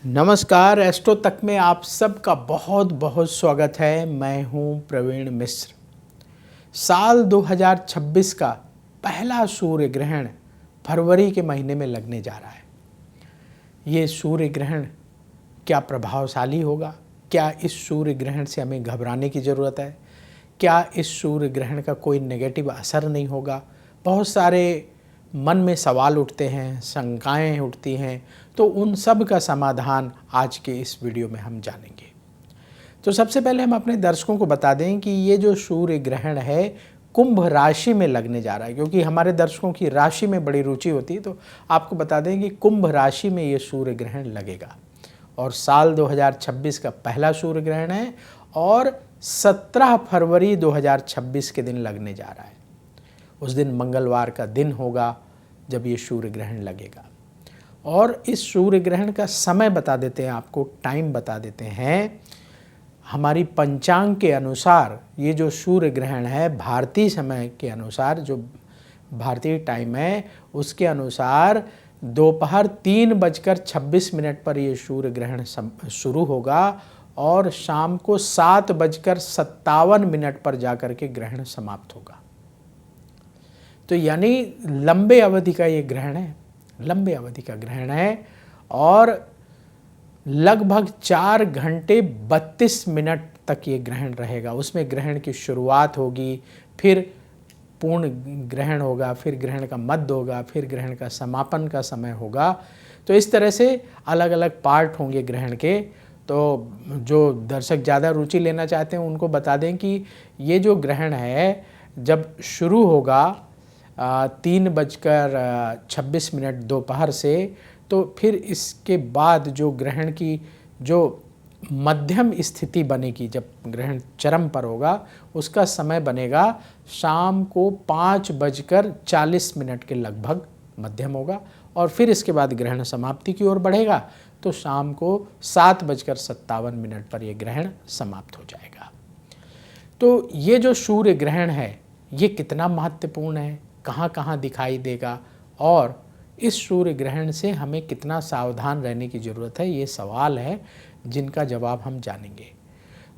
नमस्कार, एस्ट्रो तक में आप सबका बहुत बहुत स्वागत है। मैं हूं प्रवीण मिश्र। साल 2026 का पहला सूर्य ग्रहण फरवरी के महीने में लगने जा रहा है। ये सूर्य ग्रहण क्या प्रभावशाली होगा? क्या इस सूर्य ग्रहण से हमें घबराने की ज़रूरत है? क्या इस सूर्य ग्रहण का कोई नेगेटिव असर नहीं होगा? बहुत सारे मन में सवाल उठते हैं, शंकाएं उठती हैं, तो उन सब का समाधान आज के इस वीडियो में हम जानेंगे। तो सबसे पहले हम अपने दर्शकों को बता दें कि ये जो सूर्य ग्रहण है कुंभ राशि में लगने जा रहा है, क्योंकि हमारे दर्शकों की राशि में बड़ी रुचि होती है। तो आपको बता दें कि कुंभ राशि में ये सूर्य ग्रहण लगेगा और साल 2026 का पहला सूर्य ग्रहण है और 17 फरवरी 2026 के दिन लगने जा रहा है। उस दिन मंगलवार का दिन होगा जब ये सूर्य ग्रहण लगेगा। और इस सूर्य ग्रहण का समय बता देते हैं, आपको टाइम बता देते हैं। हमारी पंचांग के अनुसार ये जो सूर्य ग्रहण है भारतीय समय के अनुसार, जो भारतीय टाइम है उसके अनुसार दोपहर 3:26 पर ये सूर्य ग्रहण शुरू होगा और शाम को 7:57 पर जाकर के ग्रहण समाप्त होगा। तो यानी लंबे अवधि का ये ग्रहण है, लंबे अवधि का ग्रहण है और लगभग 4 घंटे 32 मिनट तक ये ग्रहण रहेगा। उसमें ग्रहण की शुरुआत होगी, फिर पूर्ण ग्रहण होगा, फिर ग्रहण का मध्य होगा, फिर ग्रहण का समापन का समय होगा। तो इस तरह से अलग अलग पार्ट होंगे ग्रहण के। तो जो दर्शक ज़्यादा रुचि लेना चाहते हैं उनको बता दें कि ये जो ग्रहण है जब शुरू होगा 3:26 दोपहर से, तो फिर इसके बाद जो ग्रहण की जो मध्यम स्थिति बनेगी, जब ग्रहण चरम पर होगा उसका समय बनेगा शाम को 5:40 के लगभग मध्यम होगा और फिर इसके बाद ग्रहण समाप्ति की ओर बढ़ेगा तो शाम को 7:57 पर यह ग्रहण समाप्त हो जाएगा। तो ये जो सूर्य ग्रहण है ये कितना महत्वपूर्ण है, कहाँ कहाँ दिखाई देगा और इस सूर्य ग्रहण से हमें कितना सावधान रहने की ज़रूरत है, ये सवाल है जिनका जवाब हम जानेंगे।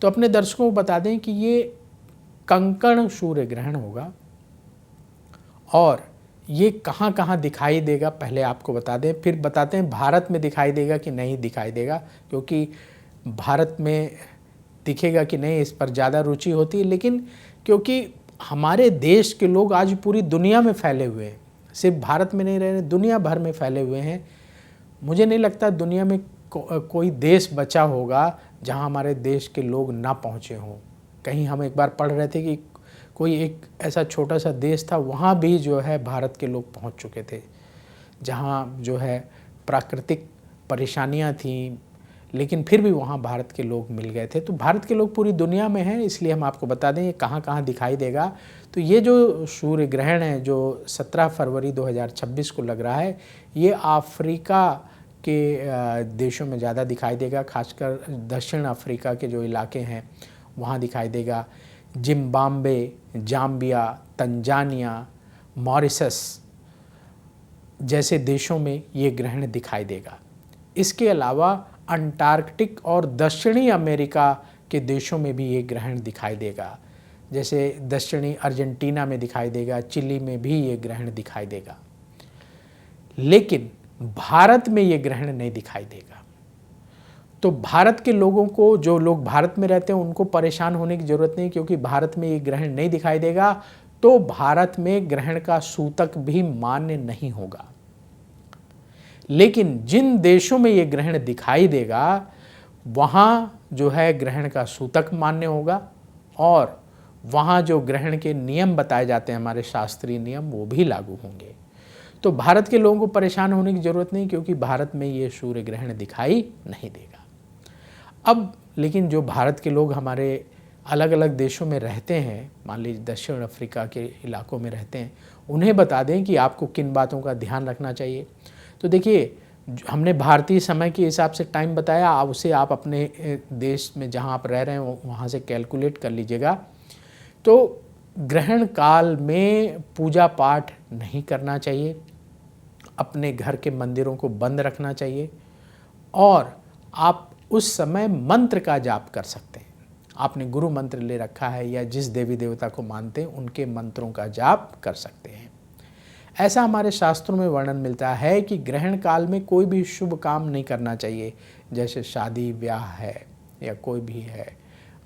तो अपने दर्शकों को बता दें कि ये कंकण सूर्य ग्रहण होगा और ये कहाँ कहाँ दिखाई देगा पहले आपको बता दें, फिर बताते हैं भारत में दिखाई देगा कि नहीं दिखाई देगा, क्योंकि भारत में दिखेगा कि नहीं इस पर ज़्यादा रुचि होती है। लेकिन क्योंकि हमारे देश के लोग आज पूरी दुनिया में फैले हुए हैं, सिर्फ भारत में नहीं रह रहे, दुनिया भर में फैले हुए हैं। मुझे नहीं लगता दुनिया में कोई देश बचा होगा जहां हमारे देश के लोग ना पहुंचे हों। कहीं हम एक बार पढ़ रहे थे कि कोई एक ऐसा छोटा सा देश था, वहाँ भी जो है भारत के लोग पहुंच चुके थे, जहाँ जो है प्राकृतिक परेशानियाँ थीं लेकिन फिर भी वहाँ भारत के लोग मिल गए थे। तो भारत के लोग पूरी दुनिया में हैं, इसलिए हम आपको बता दें ये कहाँ कहाँ दिखाई देगा। तो ये जो सूर्य ग्रहण है जो 17 फरवरी 2026 को लग रहा है, ये अफ्रीका के देशों में ज़्यादा दिखाई देगा, खासकर दक्षिण अफ्रीका के जो इलाके हैं वहाँ दिखाई देगा। जिम्बाब्वे, जाम्बिया, तंजानिया, मॉरिशस जैसे देशों में ये ग्रहण दिखाई देगा। इसके अलावा अंटार्कटिक और दक्षिणी अमेरिका के देशों में भी ये ग्रहण दिखाई देगा, जैसे दक्षिणी अर्जेंटीना में दिखाई देगा, चिली में भी ये ग्रहण दिखाई देगा। लेकिन भारत में ये ग्रहण नहीं दिखाई देगा। तो भारत के लोगों को, जो लोग भारत में रहते हैं उनको परेशान होने की ज़रूरत नहीं, क्योंकि भारत में ये ग्रहण नहीं दिखाई देगा तो भारत में ग्रहण का सूतक भी मान्य नहीं होगा। लेकिन जिन देशों में ये ग्रहण दिखाई देगा वहाँ जो है ग्रहण का सूतक मान्य होगा और वहाँ जो ग्रहण के नियम बताए जाते हैं, हमारे शास्त्रीय नियम, वो भी लागू होंगे। तो भारत के लोगों को परेशान होने की ज़रूरत नहीं, क्योंकि भारत में ये सूर्य ग्रहण दिखाई नहीं देगा। अब लेकिन जो भारत के लोग हमारे अलग अलग देशों में रहते हैं, मान लीजिए दक्षिण अफ्रीका के इलाकों में रहते हैं, उन्हें बता दें कि आपको किन बातों का ध्यान रखना चाहिए। तो देखिए, हमने भारतीय समय के हिसाब से टाइम बताया, अब उसे आप अपने देश में जहां आप रह रहे हैं वहां से कैलकुलेट कर लीजिएगा। तो ग्रहण काल में पूजा पाठ नहीं करना चाहिए, अपने घर के मंदिरों को बंद रखना चाहिए और आप उस समय मंत्र का जाप कर सकते हैं। आपने गुरु मंत्र ले रखा है या जिस देवी देवता को मानते हैं उनके मंत्रों का जाप कर सकते हैं। ऐसा हमारे शास्त्रों में वर्णन मिलता है कि ग्रहण काल में कोई भी शुभ काम नहीं करना चाहिए, जैसे शादी ब्याह है या कोई भी है,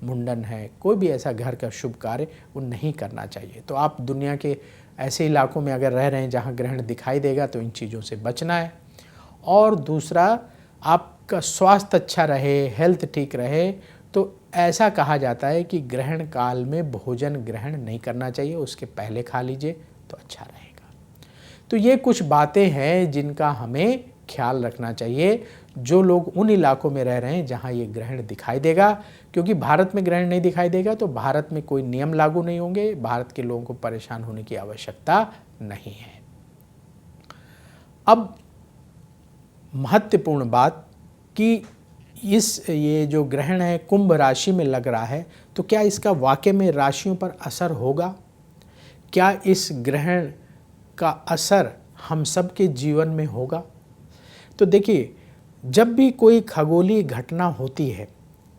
मुंडन है, कोई भी ऐसा घर का शुभ कार्य वो नहीं करना चाहिए। तो आप दुनिया के ऐसे इलाकों में अगर रह रहे हैं जहाँ ग्रहण दिखाई देगा तो इन चीज़ों से बचना है। और दूसरा, आपका स्वास्थ्य अच्छा रहे, हेल्थ ठीक रहे, तो ऐसा कहा जाता है कि ग्रहण काल में भोजन ग्रहण नहीं करना चाहिए, उसके पहले खा लीजिए तो अच्छा रहेगा। तो ये कुछ बातें हैं जिनका हमें ख्याल रखना चाहिए जो लोग उन इलाकों में रह रहे हैं जहां ये ग्रहण दिखाई देगा, क्योंकि भारत में ग्रहण नहीं दिखाई देगा तो भारत में कोई नियम लागू नहीं होंगे, भारत के लोगों को परेशान होने की आवश्यकता नहीं है। अब महत्वपूर्ण बात कि ये जो ग्रहण है कुंभ राशि में लग रहा है, तो क्या इसका वाकई में राशियों पर असर होगा? क्या इस ग्रहण का असर हम सब के जीवन में होगा? तो देखिए, जब भी कोई खगोलीय घटना होती है,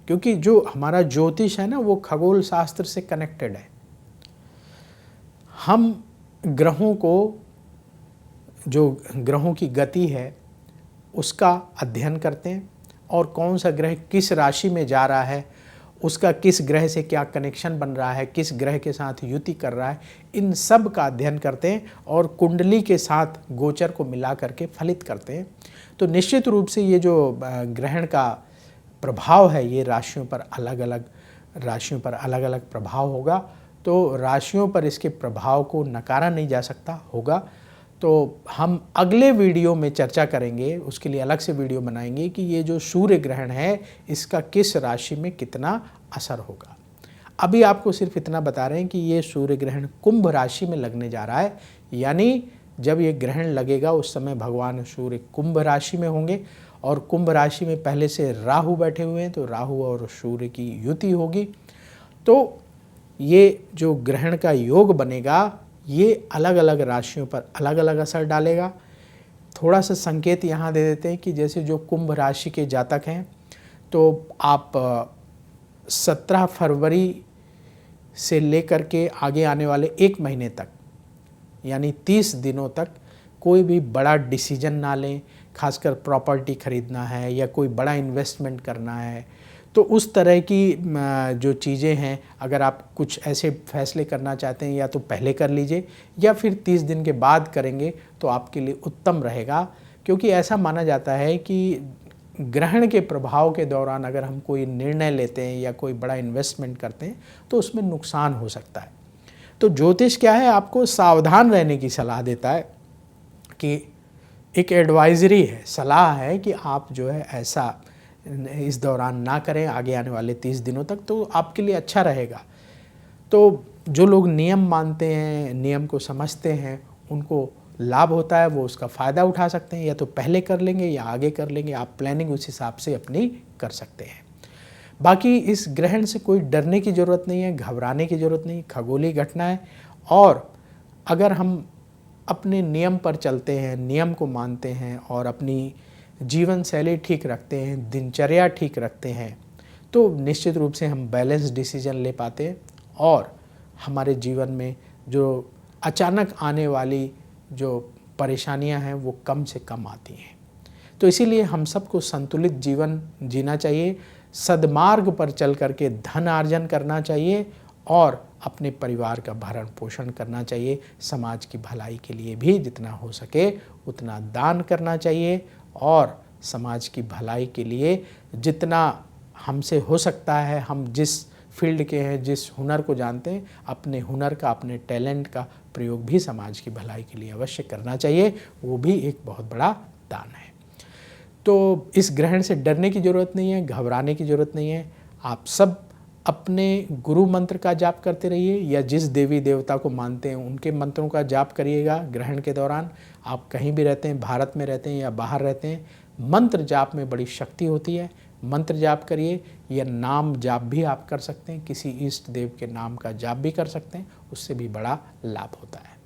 क्योंकि जो हमारा ज्योतिष है ना वो खगोल शास्त्र से कनेक्टेड है, हम ग्रहों को, जो ग्रहों की गति है उसका अध्ययन करते हैं और कौन सा ग्रह किस राशि में जा रहा है, उसका किस ग्रह से क्या कनेक्शन बन रहा है, किस ग्रह के साथ युति कर रहा है, इन सब का अध्ययन करते हैं और कुंडली के साथ गोचर को मिला करके फलित करते हैं। तो निश्चित रूप से ये जो ग्रहण का प्रभाव है ये राशियों पर अलग अलग प्रभाव होगा। तो राशियों पर इसके प्रभाव को नकारा नहीं जा सकता, होगा। तो हम अगले वीडियो में चर्चा करेंगे, उसके लिए अलग से वीडियो बनाएंगे कि ये जो सूर्य ग्रहण है इसका किस राशि में कितना असर होगा। अभी आपको सिर्फ इतना बता रहे हैं कि ये सूर्य ग्रहण कुंभ राशि में लगने जा रहा है, यानी जब ये ग्रहण लगेगा उस समय भगवान सूर्य कुंभ राशि में होंगे और कुंभ राशि में पहले से राहु बैठे हुए हैं, तो राहु और सूर्य की युति होगी। तो ये जो ग्रहण का योग बनेगा ये अलग अलग राशियों पर अलग अलग असर डालेगा। थोड़ा सा संकेत यहाँ दे देते हैं कि जैसे जो कुंभ राशि के जातक हैं तो आप 17 फरवरी से लेकर के आगे आने वाले 1 महीने तक, यानी 30 दिनों तक कोई भी बड़ा डिसीजन ना लें, खासकर प्रॉपर्टी खरीदना है या कोई बड़ा इन्वेस्टमेंट करना है, तो उस तरह की जो चीज़ें हैं अगर आप कुछ ऐसे फैसले करना चाहते हैं या तो पहले कर लीजिए या फिर 30 दिन के बाद करेंगे तो आपके लिए उत्तम रहेगा। क्योंकि ऐसा माना जाता है कि ग्रहण के प्रभाव के दौरान अगर हम कोई निर्णय लेते हैं या कोई बड़ा इन्वेस्टमेंट करते हैं तो उसमें नुकसान हो सकता है। तो ज्योतिष क्या है, आपको सावधान रहने की सलाह देता है कि एक एडवाइजरी है, सलाह है कि आप जो है ऐसा इस दौरान ना करें आगे आने वाले 30 दिनों तक, तो आपके लिए अच्छा रहेगा। तो जो लोग नियम मानते हैं, नियम को समझते हैं, उनको लाभ होता है, वो उसका फ़ायदा उठा सकते हैं, या तो पहले कर लेंगे या आगे कर लेंगे, आप प्लानिंग उस हिसाब से अपनी कर सकते हैं। बाकी इस ग्रहण से कोई डरने की ज़रूरत नहीं है, घबराने की ज़रूरत नहीं, खगोलीय घटना है। और अगर हम अपने नियम पर चलते हैं, नियम को मानते हैं और अपनी जीवन शैली ठीक रखते हैं, दिनचर्या ठीक रखते हैं, तो निश्चित रूप से हम बैलेंस डिसीजन ले पाते हैं और हमारे जीवन में जो अचानक आने वाली जो परेशानियां हैं वो कम से कम आती हैं। तो इसीलिए हम सबको संतुलित जीवन जीना चाहिए, सद्मार्ग पर चल करके धन अर्जन करना चाहिए और अपने परिवार का भरण पोषण करना चाहिए। समाज की भलाई के लिए भी जितना हो सके उतना दान करना चाहिए और समाज की भलाई के लिए जितना हमसे हो सकता है, हम जिस फील्ड के हैं, जिस हुनर को जानते हैं, अपने हुनर का, अपने टैलेंट का प्रयोग भी समाज की भलाई के लिए अवश्य करना चाहिए। वो भी एक बहुत बड़ा दान है। तो इस ग्रहण से डरने की ज़रूरत नहीं है, घबराने की ज़रूरत नहीं है। आप सब अपने गुरु मंत्र का जाप करते रहिए या जिस देवी देवता को मानते हैं उनके मंत्रों का जाप करिएगा ग्रहण के दौरान। आप कहीं भी रहते हैं, भारत में रहते हैं या बाहर रहते हैं, मंत्र जाप में बड़ी शक्ति होती है। मंत्र जाप करिए या नाम जाप भी आप कर सकते हैं, किसी इष्ट देव के नाम का जाप भी कर सकते हैं, उससे भी बड़ा लाभ होता है।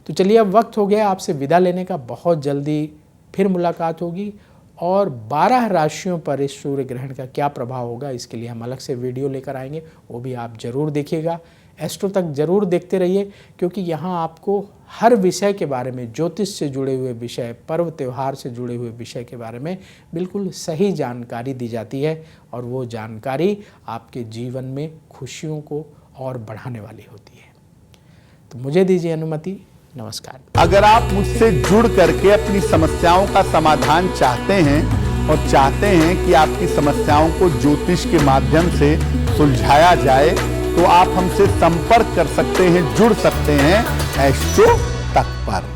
तो चलिए अब वक्त हो गया आपसे विदा लेने का, बहुत जल्दी फिर मुलाकात होगी और 12 राशियों पर इस सूर्य ग्रहण का क्या प्रभाव होगा, इसके लिए हम अलग से वीडियो लेकर आएंगे, वो भी आप ज़रूर देखिएगा। एस्ट्रो तक ज़रूर देखते रहिए, क्योंकि यहाँ आपको हर विषय के बारे में, ज्योतिष से जुड़े हुए विषय, पर्व त्यौहार से जुड़े हुए विषय के बारे में बिल्कुल सही जानकारी दी जाती है, और वो जानकारी आपके जीवन में खुशियों को और बढ़ाने वाली होती है। तो मुझे दीजिए अनुमति, नमस्कार। अगर आप मुझसे जुड़ करके अपनी समस्याओं का समाधान चाहते हैं और चाहते हैं कि आपकी समस्याओं को ज्योतिष के माध्यम से सुलझाया जाए, तो आप हमसे संपर्क कर सकते हैं, जुड़ सकते हैं एस्ट्रो तक पर।